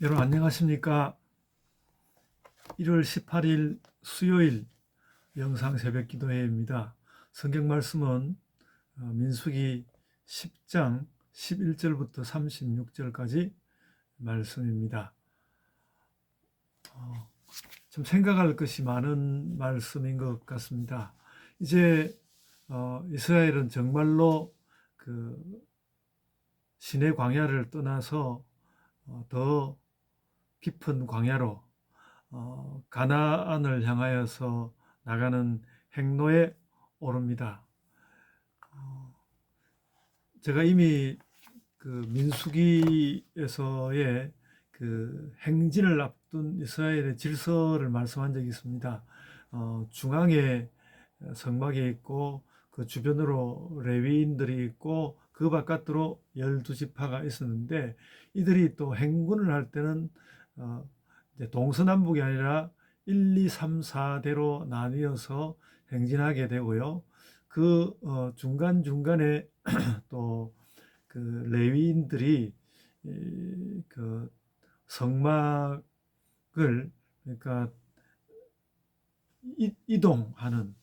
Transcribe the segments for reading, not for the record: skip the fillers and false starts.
여러분 안녕하십니까? 1월 18일 수요일 영상 새벽 기도회입니다. 성경 말씀은 민수기 10장 11절부터 36절까지 말씀입니다. 좀 생각할 것이 많은 말씀인 것 같습니다. 이제 이스라엘은 정말로 그 시내 광야를 떠나서 더 깊은 광야로 가나안을 향하여서 나가는 행로에 오릅니다. 제가 이미 그 민수기에서의 그 행진을 앞둔 이스라엘의 질서를 말씀한 적이 있습니다. 중앙에 성막이 있고 그 주변으로 레위인들이 있고 그 바깥으로 12지파가 있었는데 이들이 또 행군을 할 때는 이제 동서남북이 아니라 1, 2, 3, 4대로 나뉘어서 행진하게 되고요. 그 중간중간에 또 그 레위인들이 그 성막을 그러니까 이동하는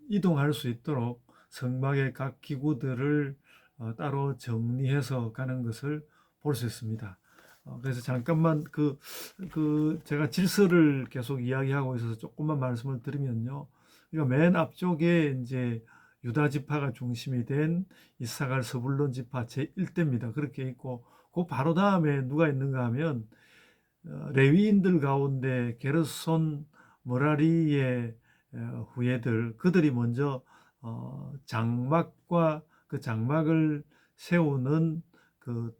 이동할 수 있도록 성막의 각 기구들을 따로 정리해서 가는 것을 볼 수 있습니다. 그래서 잠깐만 제가 질서를 계속 이야기하고 있어서 조금만 말씀을 드리면요. 그러니까 맨 앞쪽에 이제 유다 지파가 중심이 된 이사갈 스불론 지파 제1대입니다. 그렇게 있고 그 바로 다음에 누가 있는가 하면 레위인들 가운데 게르손 머라리의 후예들 그들이 먼저 장막과 그 장막을 세우는 그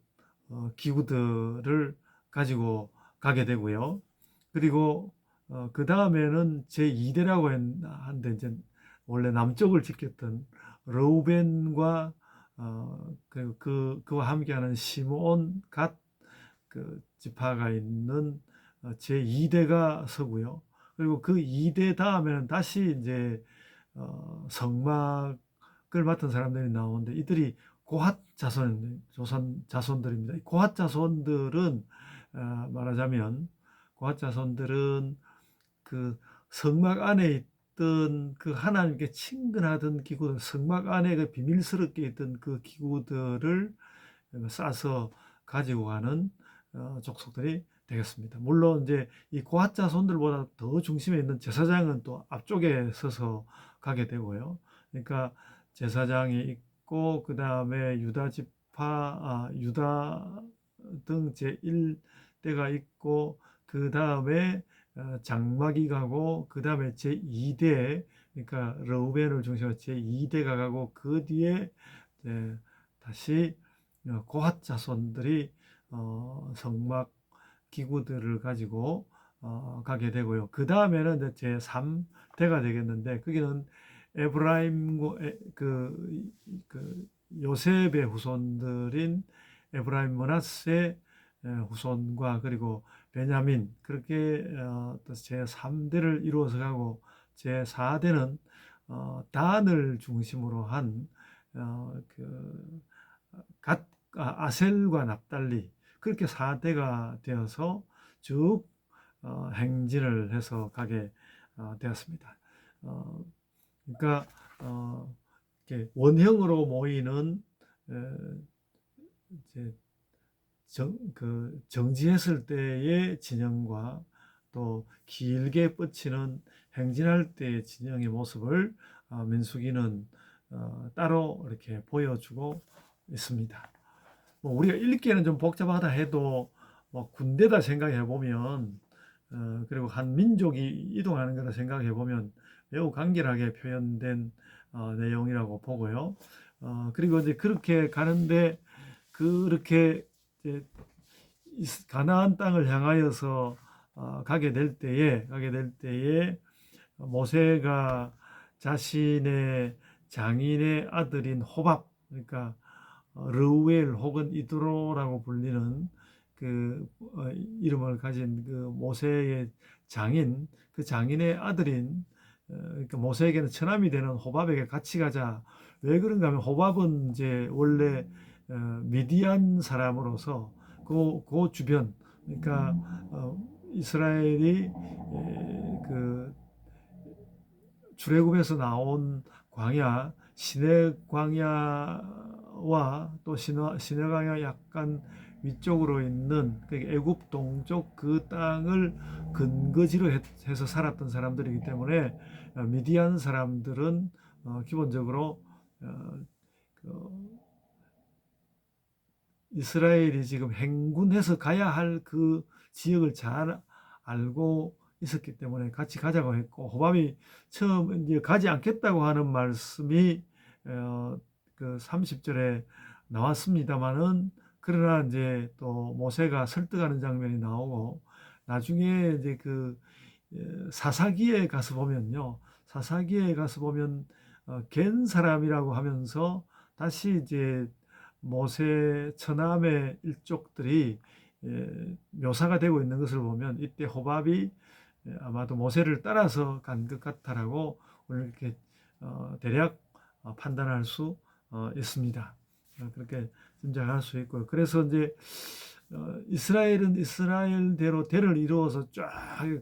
기구들을 가지고 가게 되고요. 그리고 그 다음에는 제2대라고 하는데 이제 원래 남쪽을 지켰던 르우벤과 그와 함께하는 시므온 갓 그 지파가 있는 제2대가 서고요. 그리고 그 2대 다음에는 다시 이제 성막을 맡은 사람들이 나오는데 이들이 고핫 자손들입니다. 고핫 자손들은 말하자면 고핫 자손들은 그 성막 안에 있던 그 하나님께 친근하던 기구들, 성막 안에 그 비밀스럽게 있던 그 기구들을 싸서 가지고 가는 족속들이 되겠습니다. 물론 이제 이 고핫 자손들보다 더 중심에 있는 제사장은 또 앞쪽에 서서 가게 되고요. 그러니까 제사장이 있고 그 다음에 유다 등 제1대가 있고 그 다음에 장막이 가고 그 다음에 제2대 그러니까 르우벤을 중심으로 제2대가 가고 그 뒤에 다시 고핫 자손들이 성막 기구들을 가지고 가게 되고요. 그 다음에는 이제 제3대가 되겠는데 거기는 에브라임 그 요셉의 후손들인 에브라임 므낫세 후손과 그리고 베냐민 그렇게 또 제3대를 이루어서 가고 제4대는 단을 중심으로 한 아셀과 납달리 그렇게 4대가 되어서 쭉 행진을 해서 가게 되었습니다. 그러니까 이렇게 원형으로 모이는 이제 정지했을 때의 진영과 또 길게 뻗치는 행진할 때의 진영의 모습을 민수기는 따로 이렇게 보여주고 있습니다. 뭐 우리가 읽기에는 좀 복잡하다 해도 뭐 군대다 생각해 보면 그리고 한 민족이 이동하는 거다 생각해 보면 매우 간결하게 표현된 내용이라고 보고요. 그리고 이제 그렇게 가는데 그렇게 이제 가나안 땅을 향하여서 가게 될 때에 모세가 자신의 장인의 아들인 호밥 그러니까 르우엘 혹은 이드로라고 불리는 그 이름을 가진 그 모세의 장인 그 장인의 아들인 그러니까 모세에게는 처남이 되는 호밥에게 같이 가자. 왜 그런가 하면 호밥은 이제 원래 미디안 사람으로서 그 주변, 그러니까 이스라엘이 그 출애굽에서 나온 광야, 시내 광야와 또 시내 광야 약간 위쪽으로 있는 애굽 동쪽 그 땅을 근거지로 해서 살았던 사람들이기 때문에 미디안 사람들은 기본적으로 그 이스라엘이 지금 행군해서 가야 할 그 지역을 잘 알고 있었기 때문에 같이 가자고 했고, 호밥이 처음 이제 가지 않겠다고 하는 말씀이 그 30절에 나왔습니다만은, 그러나 이제 또 모세가 설득하는 장면이 나오고, 나중에 이제 그 사사기에 가서 보면요, 사사기에 가서 보면 겐 사람이라고 하면서 다시 이제 모세 처남의 일족들이 묘사가 되고 있는 것을 보면, 이때 호밥이 아마도 모세를 따라서 간 것 같다라고 오늘 이렇게 대략 판단할 수 있습니다. 그렇게 짐작할 수 있고요. 그래서 이제 이스라엘은 이스라엘대로 대를 이루어서 쫙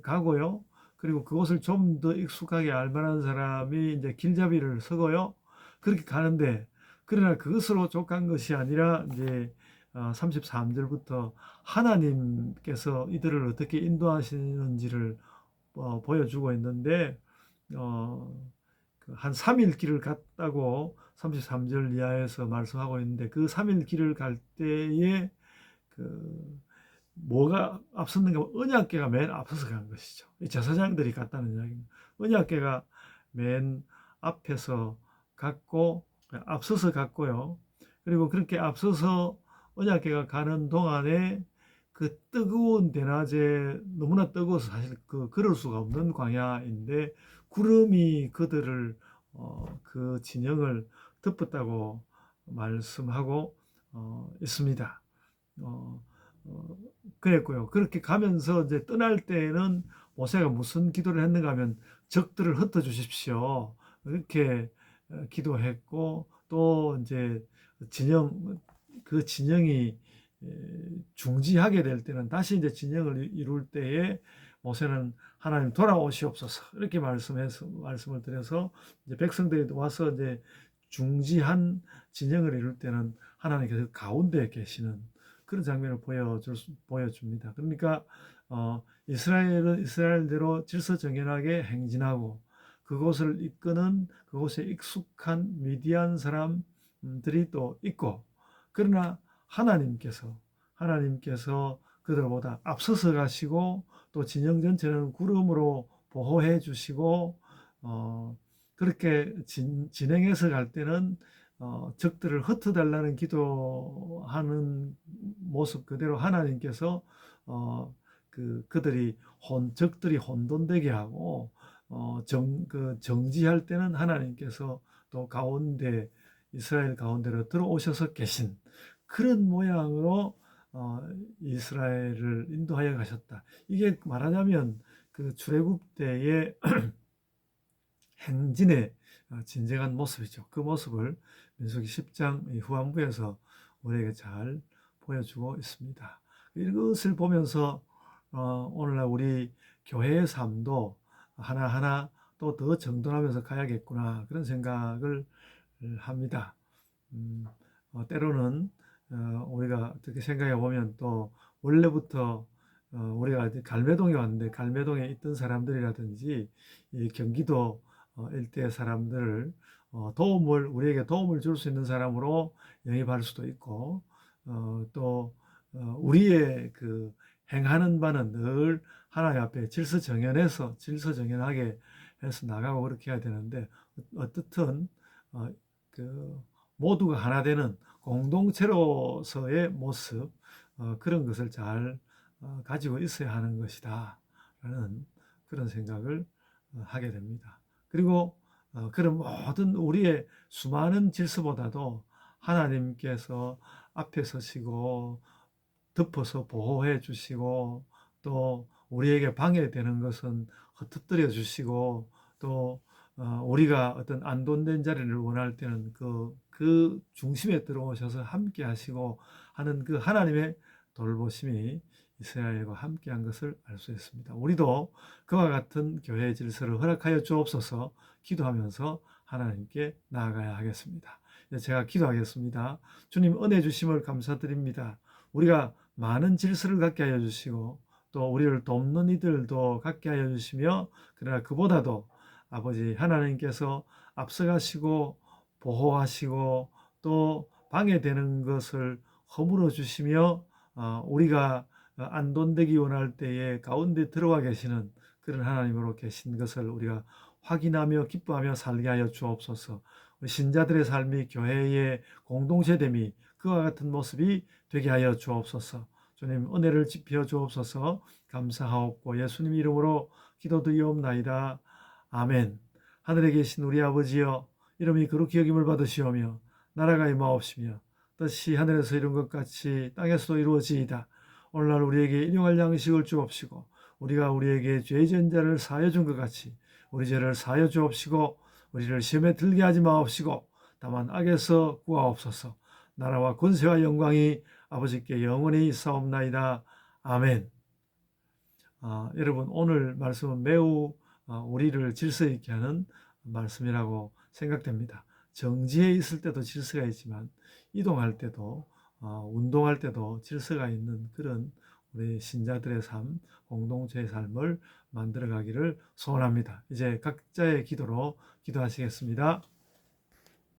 가고요. 그리고 그것을 좀 더 익숙하게 알 만한 사람이 이제 길잡이를 서고요. 그렇게 가는데, 그러나 그것으로 족한 것이 아니라 이제 33절부터 하나님께서 이들을 어떻게 인도하시는지를 보여주고 있는데, 한 3일 길을 갔다고 33절 이하에서 말씀하고 있는데, 그 3일 길을 갈 때에 그 뭐가 앞섰는가? 언약궤가 맨 앞서서 간 것이죠. 제사장들이 갔다는 이야기입니다. 언약궤가 맨 앞에서 갔고, 앞서서 갔고요. 그리고 그렇게 앞서서 언약궤가 가는 동안에 그 뜨거운 대낮에 너무나 뜨거워서 사실 걸을 수가 없는 광야인데, 구름이 그들을 그 진영을 덮었다고 말씀하고 있습니다. 어, 그랬고요. 그렇게 가면서 이제 떠날 때에는 모세가 무슨 기도를 했는가 하면, 적들을 흩어 주십시오, 이렇게 기도했고, 또 이제 그 진영이 중지하게 될 때는, 다시 이제 진영을 이룰 때에 모세는 하나님 돌아오시옵소서 이렇게 말씀을 드려서, 이제 백성들이 와서 이제 중지한 진영을 이룰 때는 하나님께서 가운데에 계시는 그런 장면을 보여줍니다. 그러니까 이스라엘은 이스라엘대로 질서정연하게 행진하고, 그곳을 이끄는 그곳에 익숙한 미디안 사람들이 또 있고, 그러나 하나님께서 그들보다 앞서서 가시고, 또 진영 전체는 구름으로 보호해 주시고, 그렇게 진행해서 갈 때는 적들을 흩어달라는 기도하는 모습 그대로 하나님께서 적들이 혼돈되게 하고, 정지할 때는 하나님께서 또 이스라엘 가운데로 들어오셔서 계신 그런 모양으로 이스라엘을 인도하여 가셨다. 이게 말하자면 그 출애굽 때의 행진의 진정한 모습이죠. 그 모습을 민수기 10장 후반부에서 우리에게 잘 보여주고 있습니다. 이것을 보면서 오늘날 우리 교회의 삶도 하나하나 또 더 정돈하면서 가야겠구나, 그런 생각을 합니다. 때로는 우리가 어떻게 생각해 보면, 또 원래부터 우리가 갈매동에 왔는데, 갈매동에 있던 사람들이라든지 이 경기도 일대 사람들을 우리에게 도움을 줄 수 있는 사람으로 영입할 수도 있고, 또 우리의 그 행하는 바는 늘 하나님 앞에 질서정연하게 해서 나가고 그렇게 해야 되는데, 어떻든 그 모두가 하나 되는 공동체로서의 모습, 그런 것을 잘 가지고 있어야 하는 것이다 라는 그런 생각을 하게 됩니다. 그리고 그런 모든 우리의 수많은 질서보다도 하나님께서 앞에 서시고 덮어서 보호해 주시고, 또 우리에게 방해되는 것은 흩어뜨려 주시고, 또 우리가 어떤 안돈된 자리를 원할 때는 그 중심에 들어오셔서 함께 하시고 하는 그 하나님의 돌보심이 이스라엘과 함께한 것을 알 수 있습니다. 우리도 그와 같은 교회의 질서를 허락하여 주옵소서 기도하면서 하나님께 나아가야 하겠습니다. 제가 기도하겠습니다. 주님 은혜 주심을 감사드립니다. 우리가 많은 질서를 갖게 하여 주시고 또 우리를 돕는 이들도 갖게 하여 주시며 그러나 그보다도 아버지 하나님께서 앞서가시고 보호하시고 또 방해되는 것을 허물어 주시며 우리가 안돈되기 원할 때에 가운데 들어와 계시는 그런 하나님으로 계신 것을 우리가 확인하며 기뻐하며 살게 하여 주옵소서. 우리 신자들의 삶이 교회의 공동체됨이 그와 같은 모습이 되게 하여 주옵소서. 주님 은혜를 지펴 주옵소서. 감사하옵고 예수님 이름으로 기도드리옵나이다. 아멘. 하늘에 계신 우리 아버지여 이름이 거룩히 여김을 받으시오며 나라가 임하옵시며 뜻이 하늘에서 이룬 것 같이 땅에서도 이루어지이다. 오늘날 우리에게 일용할 양식을 주옵시고 우리가 우리에게 죄 지은 자를 사하여 준 것 같이 우리 죄를 사하여 주옵시고 우리를 시험에 들게 하지 마옵시고 다만 악에서 구하옵소서. 나라와 권세와 영광이 아버지께 영원히 있사옵나이다. 아멘. 여러분 오늘 말씀은 매우 우리를 질서 있게 하는 말씀이라고 생각됩니다. 정지에 있을 때도 질서가 있지만 이동할 때도 운동할 때도 질서가 있는 그런 우리 신자들의 삶, 공동체의 삶을 만들어가기를 소원합니다. 이제 각자의 기도로 기도하시겠습니다.